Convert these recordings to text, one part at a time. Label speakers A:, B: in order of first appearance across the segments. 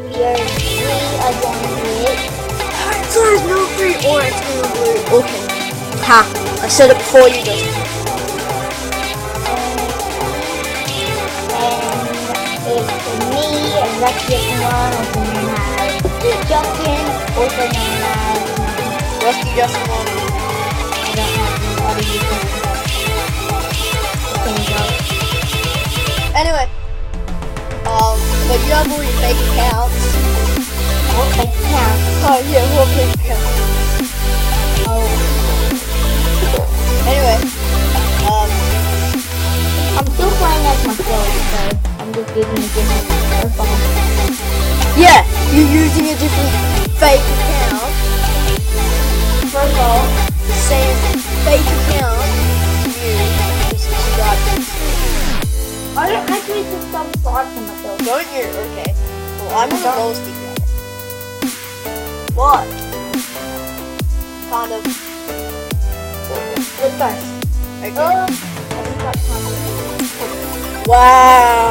A: we are going to it.
B: So there's no free or eternal blue. Okay. Ha! I said it before you just.
A: And it's me, Rusty One, also known as Justin, also known as
B: Rusty Justin One.
A: I don't have any other usernames.
B: Anyway. But you have all your fake accounts.
A: What fake account?
B: Oh yeah, what fake accounts?
A: Oh,
B: Anyway.
A: I'm still playing as myself, so I'm just using a different profile.
B: Yeah, you're using a different fake account.
A: Profile.
B: Same fake account. You subscribe to.
A: I don't actually subscribe to myself.
B: Don't you? Okay. Well, I'm on the lowest speaker. What? Kind of.
A: Let's go.
B: Okay.
A: I think that's kind of
B: Wow.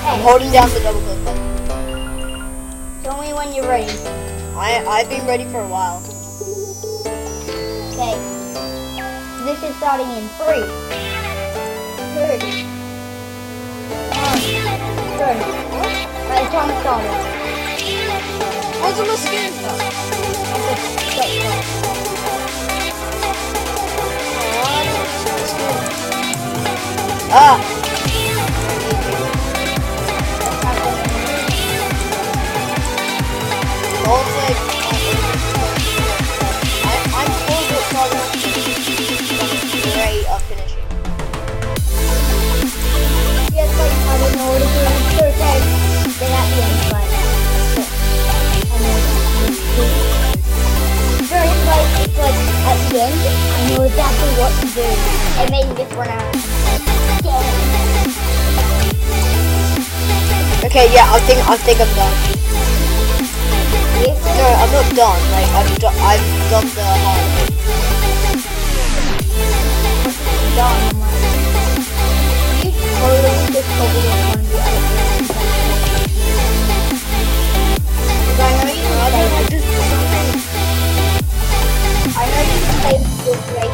B: I'm holding down the double click button.
A: Tell me when you're ready.
B: I've been ready for a while.
A: Okay. This is starting in 3, 2, 1, go. Right, time started.
B: What's on my skin? Ah! Don't like I'm told that Stardew great at finishing.
A: Yes, like, I don't know what to do. It's okay. Then at the end, but I know it's like at the end, I know exactly what to do. It made me just run out.
B: Okay, yeah, I think I'm done. No, I'm not done. Like I've done the hard bit.
A: Done. I'm like, you totally just covered up on the other thing. I know you can say this great.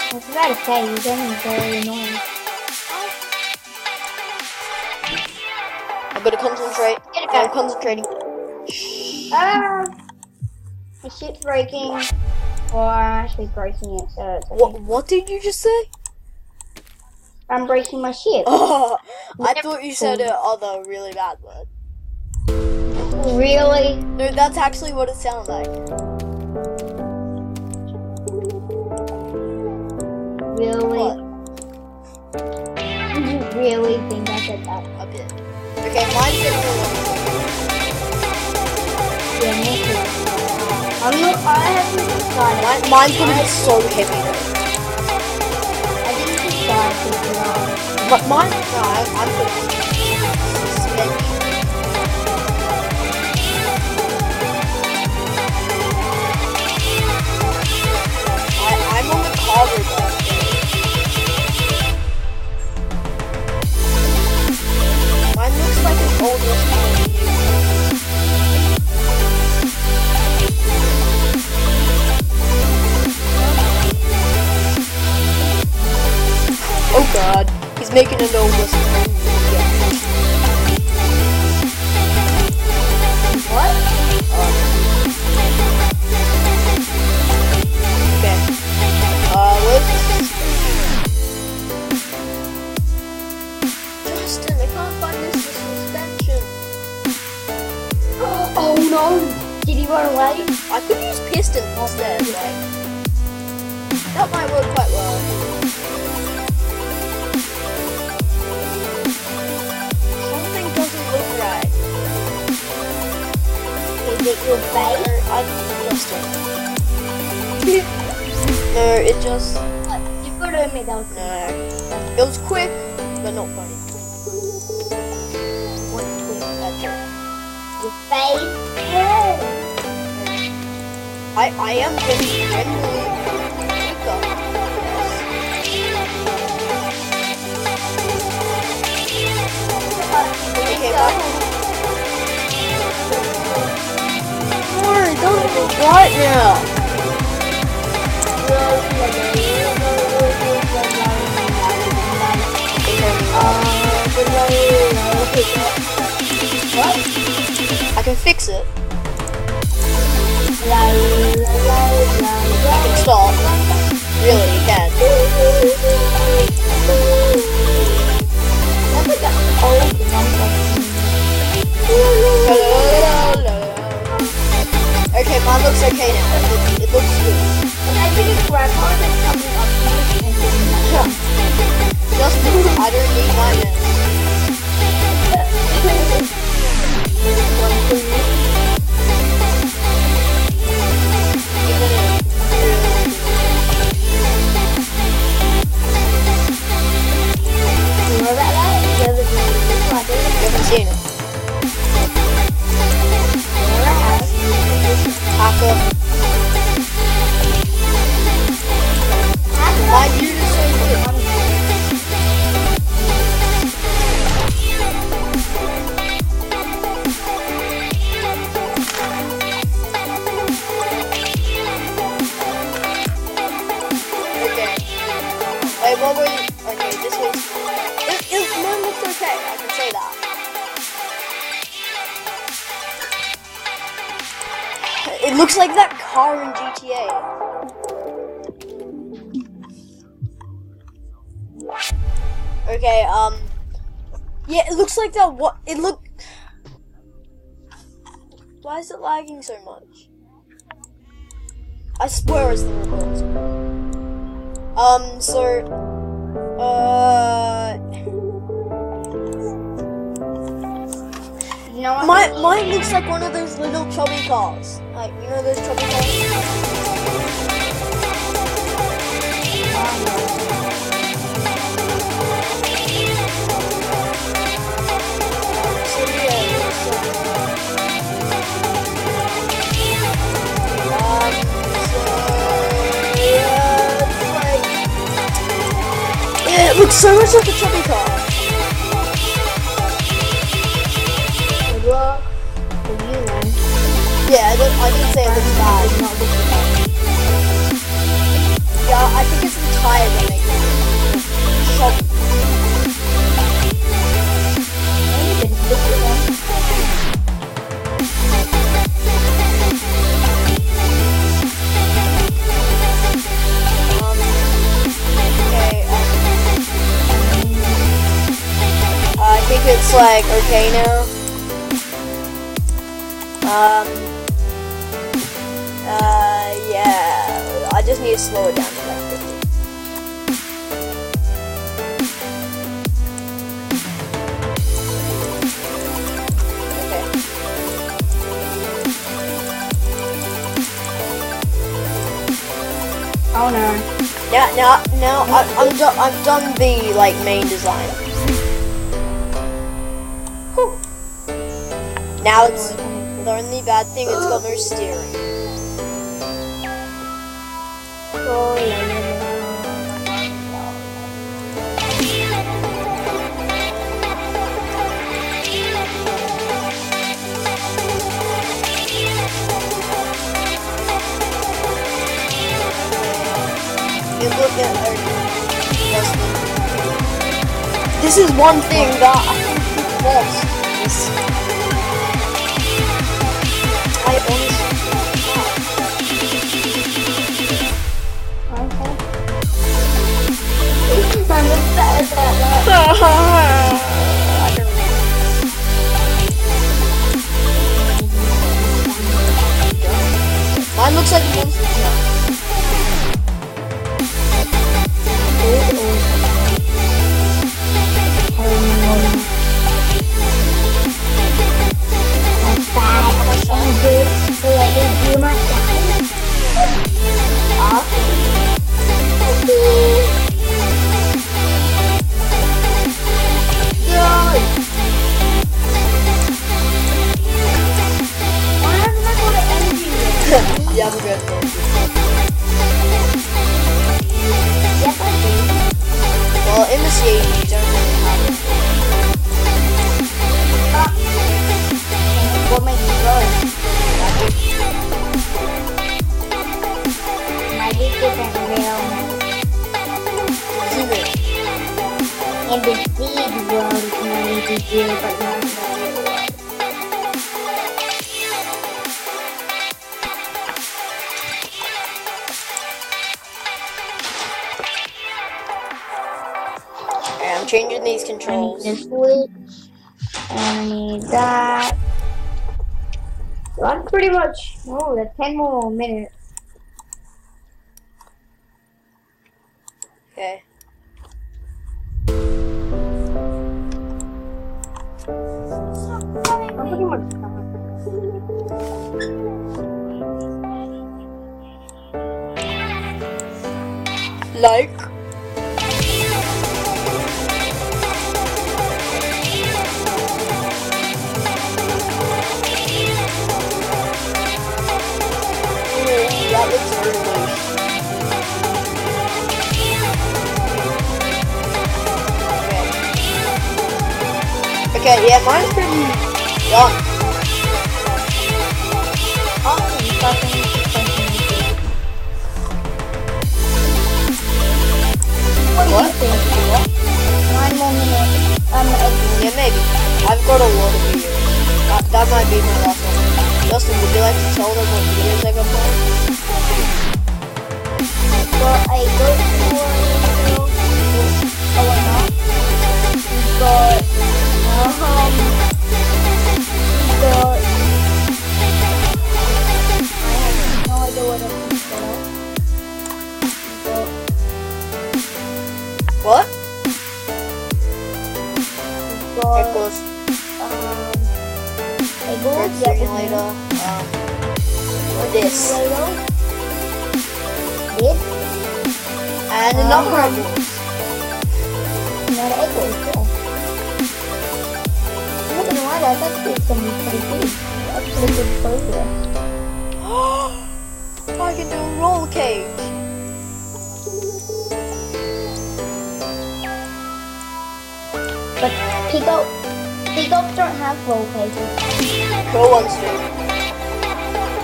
A: I was about to say, you're getting very annoying.
B: I'm gonna concentrate. I'm concentrating.
A: Ah! My ship's breaking. Or I'm actually breaking it, so it's okay.
B: What did you just say?
A: I'm breaking my ship.
B: Oh, I thought you said a other really bad word.
A: Really?
B: No, that's actually what it sounded like.
A: Really?
B: What?
A: Did you really think I said that?
B: A bit. Okay, mine's getting a little.
A: Yeah, me too. I haven't decided.
B: Mine's gonna be so heavy though.
A: I didn't decide to do that.
B: But mine, no, I'm gonna be suspension. I'm on the cover though. Mine looks like an old restaurant. Oh god, he's making an old restaurant.
A: What?
B: Okay. What's Justin, I can't find this suspension.
A: Oh no! Did he run away?
B: I could use piston instead, like. That might work quite well. No, it just
A: You could have made that.
B: no. It was quick, but not funny.
A: What quick?
B: That's it.
A: Your face. Yeah.
B: I am just generally quicker. Okay, bye. Don't even right now.
A: What?
B: I can fix it. I can stop. Really, you can.
A: That's like an old number.
B: Okay, mine looks okay now. It looks good.
A: And I think it's grandma that's coming up to me and doing that.
B: Just I don't need my mess.
A: You know that light? You
B: Haven't seen it.
A: never have.
B: Hacker. My dude is so good. Okay. Wait, what were you? Okay, this was. Mine looks okay, I can say that. It looks like that car in GTA. Okay, yeah, it looks like that. What it look? Why is it lagging so much? I swear it's the records.
A: You know what?
B: Mine looks like one of those little chubby cars. Like, you know those chubby cars? So, yeah, it looks so much like a chubby car.
A: Good luck for you, man.
B: Yeah, I didn't say it looks bad.
A: It's not looking bad.
B: Yeah, I think it's the tire that makes it chubby.
A: Maybe it's different one.
B: Okay, I think it's like okay now. Yeah, I just need to slow it down to like 50. Okay.
A: Oh no.
B: Now I've done the like main design. Whew. Now it's the only bad thing. It's got no steering.
A: Oh, yeah.
B: You look at this is one thing that I think we've lost. I honestly
A: I'm upset at that.
B: mine looks like a monster truck. appreciate you don't really have it.
A: What makes you grow?
B: Magic.
A: Magic isn't real.
B: Isn't it?
A: In the seed world, it may be real, but not in the real world.
B: Okay, I'm changing these
A: I
B: controls.
A: need the switch, and I need that. So I'm pretty much, oh, that's 10 more minutes.
B: Okay.
A: I'm pretty much done.
B: Like. That looks very nice. Okay, yeah, mine's pretty done.
A: Awesome, fucking What do you think?
B: What?
A: 9 more minutes.
B: Yeah, maybe. I've got a lot of videos. That might be my last one. Justin, would you like to tell them what videos I got playing?
A: got a ghost war video. Oh, why not? We've got, I have no idea what else we've got.
B: What?
A: We've got,
B: Echoes.
A: Eggles,
B: Bird
A: yeah,
B: Simulator. Or this.
A: This,
B: And another Eggles.
A: another Eggles, yeah. I'm not gonna lie, that's actually some pretty good. That's pretty good progress.
B: I can do a roll cage.
A: But peacocks don't have roll cages.
B: Cool ones do.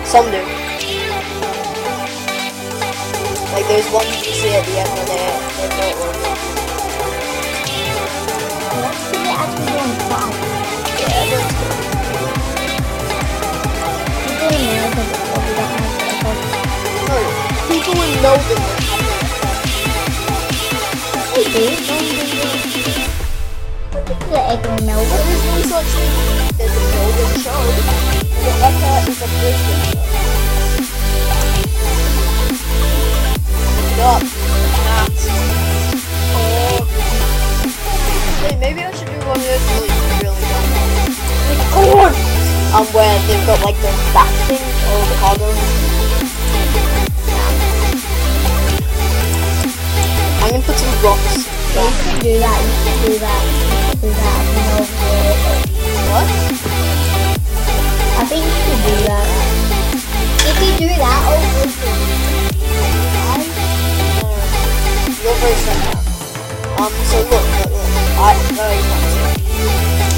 B: Some do. Like those ones you see at the end where they're not roll cages.
A: Let's see it actually go inside.
B: Yeah, that's good.
A: People in America probably don't have peacocks.
B: No, people in Melbourne don't have
A: They do. The Echo in Melbourne.
B: There is no such thing. There's a Melbourne show. The Eka is a Brisbane show. Look it up. Maths. Oh. Hey, maybe I should do one of those really dumb ones. Where they've got like the back thing or the cargo. I'm gonna put some rocks.
A: You should do that. You should do that.
B: What?
A: I think you should do that. If you do that, oh, good for you.
B: You're very sad now. So look. No, you can't see.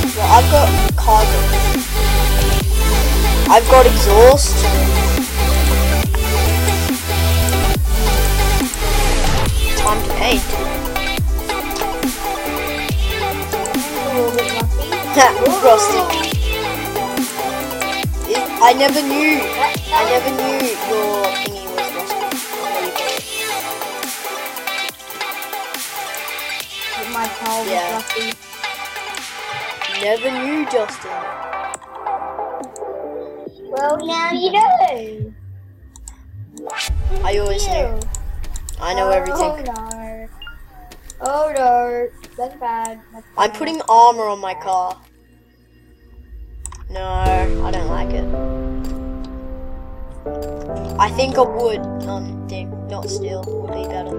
B: So I've got cargo. I've got exhaust. Time to paint.
A: A little bit lucky.
B: Rusty. I never knew your thingy was rusty.
A: My towel was
B: Yeah.
A: lucky.
B: Never knew, Justin.
A: Well, now you know.
B: I always knew. I know everything.
A: Oh no. Oh no. That's bad.
B: I'm putting armor on my car. No, I don't like it. I think a wood thing, not steel, would be better.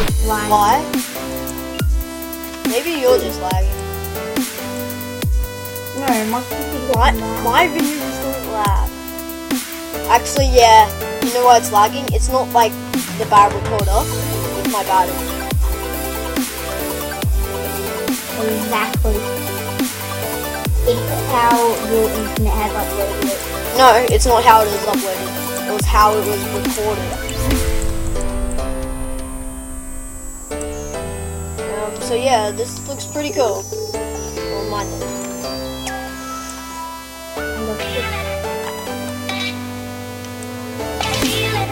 A: just lagging.
B: Why? Maybe you're just lagging.
A: No, my computer
B: My,
A: doesn't lag.
B: my video just doesn't lag. Actually, yeah. You know why it's lagging? It's not like the bad recorder. It's my battery.
A: Exactly. It's how your internet has uploaded it.
B: No, it's not how it is uploaded. It was how it was recorded. So yeah, this looks pretty cool. Well, mine does.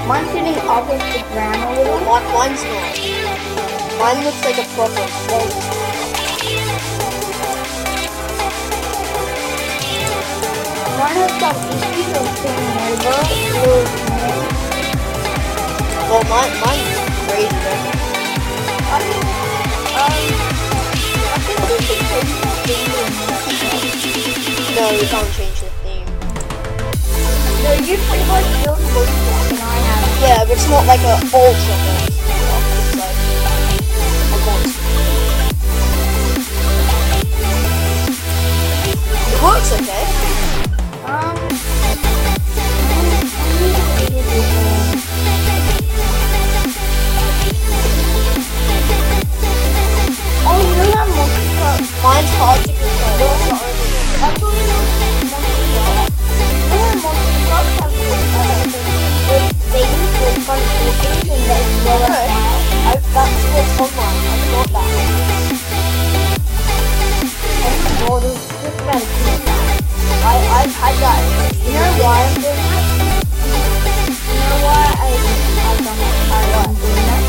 A: Mine's sitting up off the ground a little.
B: Mine's not. Mine looks like a proper boat.
A: Mine has some issues of turning over. Really small.
B: Well, mine's crazy though.
A: I think we should change the theme.
B: No, you can't change the theme.
A: No, you pretty much built both and I have.
B: Yeah, but it's not like an ultra boat. It's like a monster. It works okay.
A: Oh, you know that monster truck?
B: Mine's hard to control.
A: I thought it was monster truck. You know that monster truck has those things with funny things and they blow up down?
B: That's what's on mine. I got that.
A: Oh my god, it was just about to do that.
B: I've had that.
A: You know why I'm doing that? You know why I've done that? I'm doing that?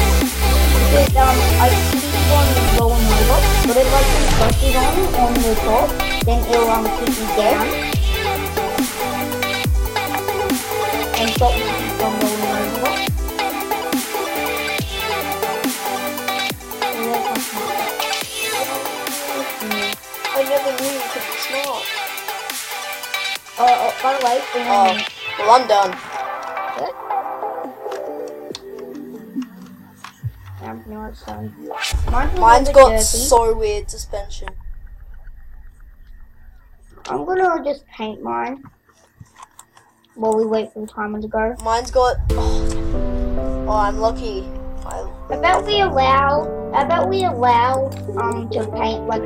A: Because I keep on going over, but if I put brushes on the top, then it'll keep me down and stop me from rolling over. And that's not smart.
B: I never knew you could be smart.
A: By the way,
B: Oh, well, I'm done.
A: No, it's done.
B: Mine's got so weird suspension.
A: I'm gonna just paint mine while we wait for the timer to go.
B: Mine's got. Oh, I'm lucky.
A: I bet we allow to paint like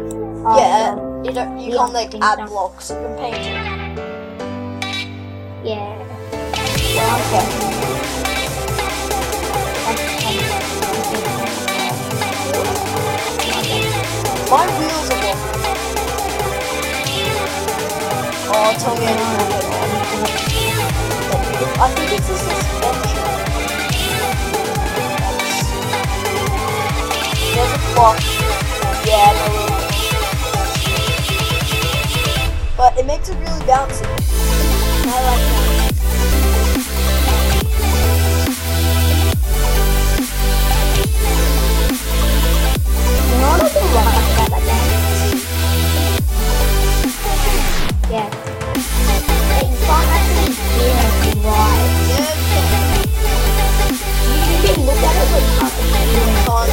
B: Yeah, you can't like
A: paint
B: add
A: stuff.
B: blocks. You can paint it.
A: Yeah. Well, okay.
B: My wheels are wobbling. Oh, tell me I didn't have it. I think it's the suspension. There's a block. Yeah, no. But it makes it really bouncy. I like that.
A: You know what I do like about that game? Yeah. That you can't actually hear it right. You can look at it but you can't hear it.
B: What?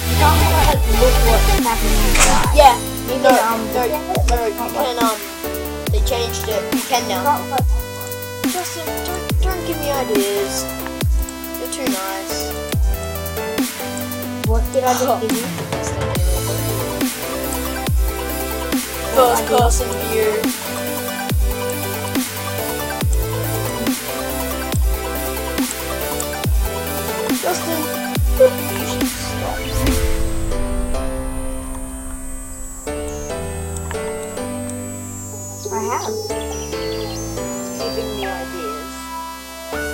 A: You can't like look what's happening inside.
B: Yeah.
A: You
B: No,
A: can,
B: you can, they changed it. You can now. Justin, don't give me ideas. You're too nice.
A: What did I just give you?
B: First person view. Justin, you should stop.
A: I have.
B: Giving me ideas.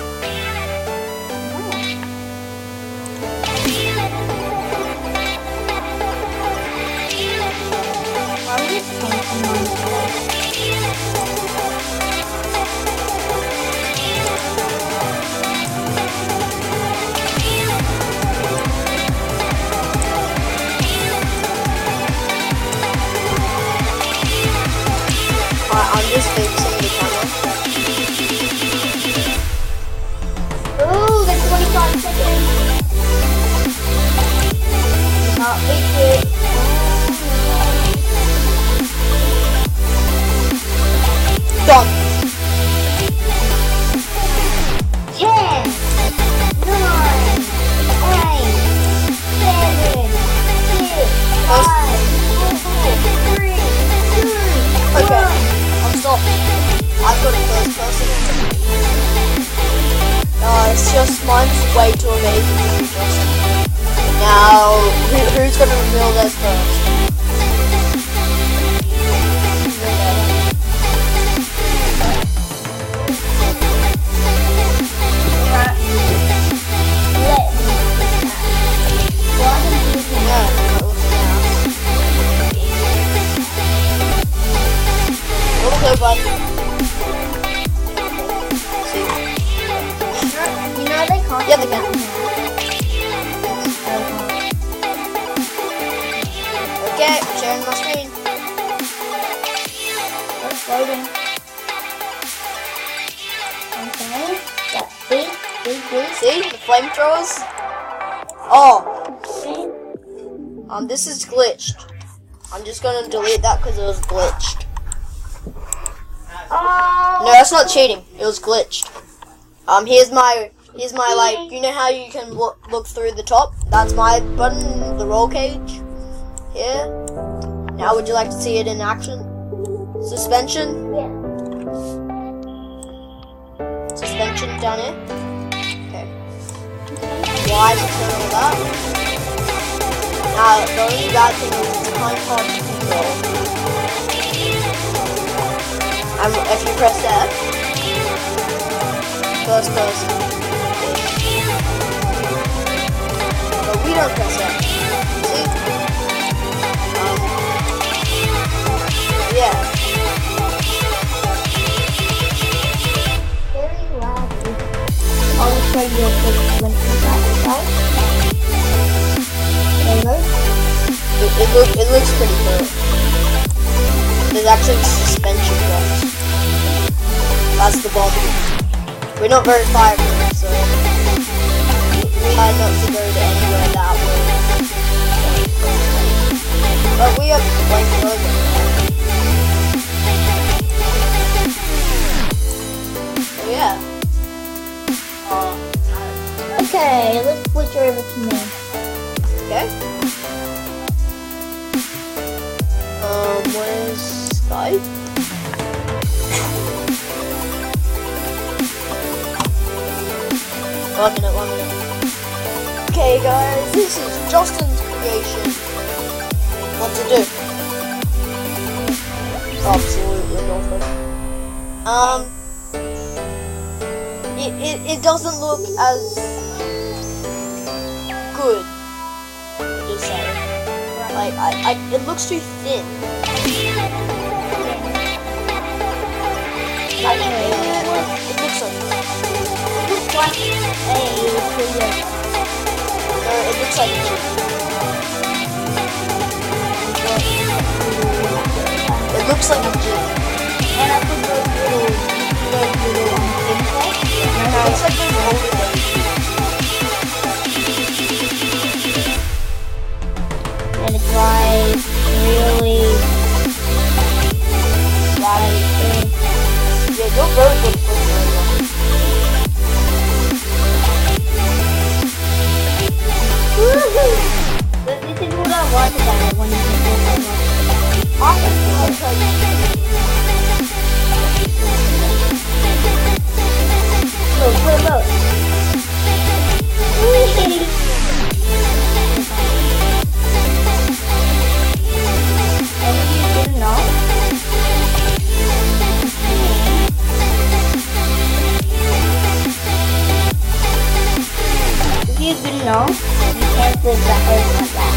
A: I'm just painting mine.
B: Real this first. Button. See?
A: You know they can't.
B: Yeah, they can. Okay, sharing my screen.
A: It's loading. Okay. That's big.
B: See the flamethrowers? Oh,
A: Okay.
B: this is glitched. I'm just gonna delete that because it was glitched.
A: Oh.
B: No, that's not cheating. It was glitched. Here's my like, you know how you can look through the top? That's my button, the roll cage. Here. Now would you like to see it in action? Suspension.
A: Yeah.
B: Suspension down here. Okay. Why is it turn all that? Now the only bad thing is it's kind of hard to control. And if you press F, first person. But we don't press F. See? Yeah.
A: Very loud. I'll just show you a quick link to that, right? There you go.
B: It looks pretty cool. There's actually suspension blocks. That's the bomb. We're not very fireproof, so we try not to go to anywhere that way. But we have flamethrowers. Yeah.
A: Okay, let's switch over to me.
B: Okay. Where's Skype? One minute. Okay, guys, this is Justin's creation. What to do? Absolutely nothing. It doesn't look as good. Just saying. Like, it looks too thin. It looks like.
A: It looks like a video.
B: No, it looks like a chip. It looks like a chip.
A: And I put those little insects.
B: It looks like those older days.
A: And it's like really big.
B: Yeah, you're very good for it.
A: But this is what I like about it when you can do it. I'll tell you. Look. And you didn't know? If you didn't know, you can't live that earth like that.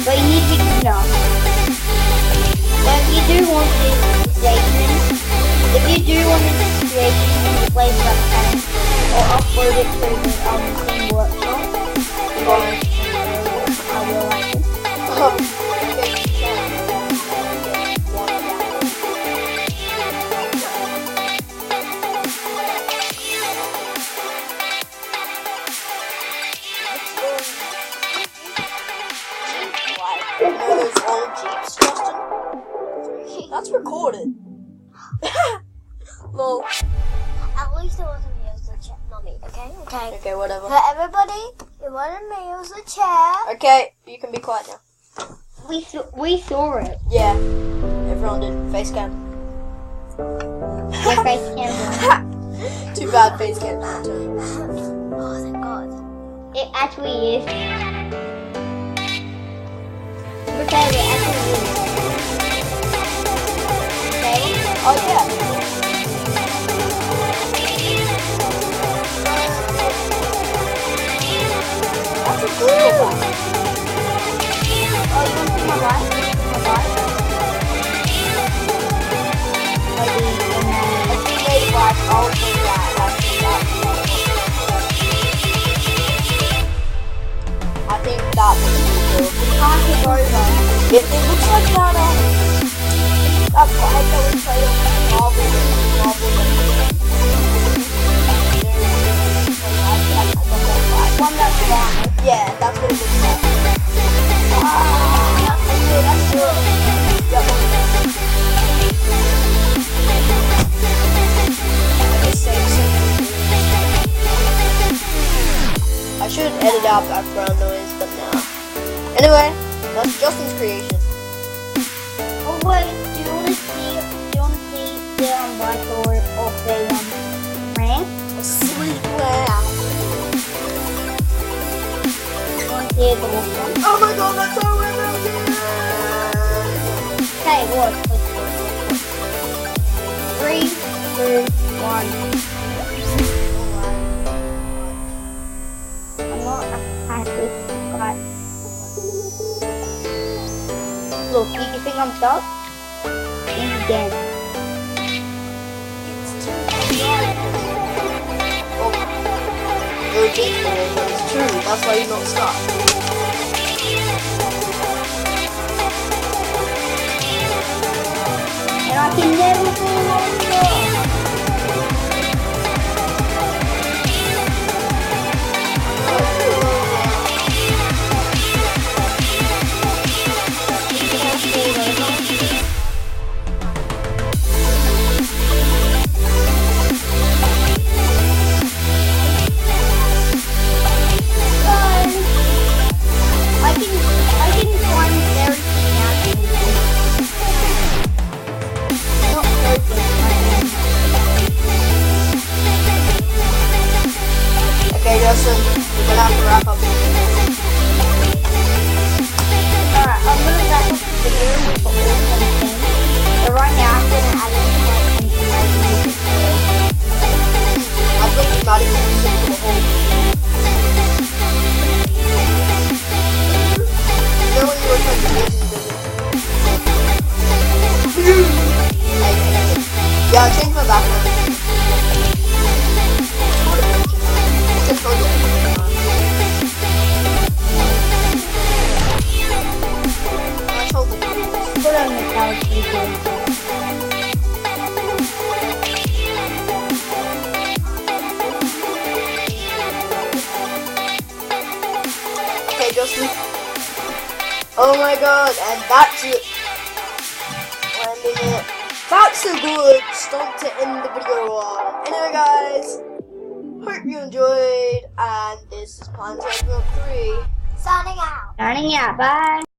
A: But you need to know. But if you do want this station, if you do want this station in the place that can, or upload it to the same workshop, or I will like it.
B: That's recorded. Lol.
C: At least it wasn't me, it was the chair, not me, okay?
B: Okay, whatever.
C: For everybody, it wasn't me, it was the chair.
B: Okay, you can be quiet now.
A: We saw it.
B: Yeah, everyone did. Face cam.
A: My face camera.
B: Too bad face cam's not turning.
C: Oh, thank God.
A: It actually is. Okay, we're actually okay.
B: Oh yeah. That's a cool one.
A: Oh, you want to see my wife? My wife? Maybe in
B: If you made black, I'll do that. I think that looks pretty cool.
A: can't get over.
B: It looks like that vibe that we played on Marvel.
A: One that's black.
B: Yeah, that's what it looks like.
A: That's good.
B: Yep. I should edit out background noise, but nah. Anyway, that's Justin's creation.
A: Oh wait, do you want to see the white or of the ramp?
B: A sleep lamp.
A: You want to see the wolf one?
B: Oh my god, that's so amazing!
A: Okay, look. 3, 2, 1. I'm not happy, but look, you think I'm stuck? Think again.
B: You're a dickball, but it's true. That's why you're not stuck.
A: And I can never go over. I can climb everything naturally. Not perfect,
B: Okay, Justin, we're gonna have to wrap up.
A: Alright, I'm gonna wrap up the video with all some things. But right now I'm gonna add in something to my music.
B: I think you're not even using the whole. You know when you were trying to make yeah, I changed my background.
A: Put on the couch video.
B: Okay, Justin. Oh my god, and that's it. Landing it. That's a good start to end the video on. Anyway, guys, hope you enjoyed, and this is Plant 3.
C: Signing out.
A: Signing out, bye.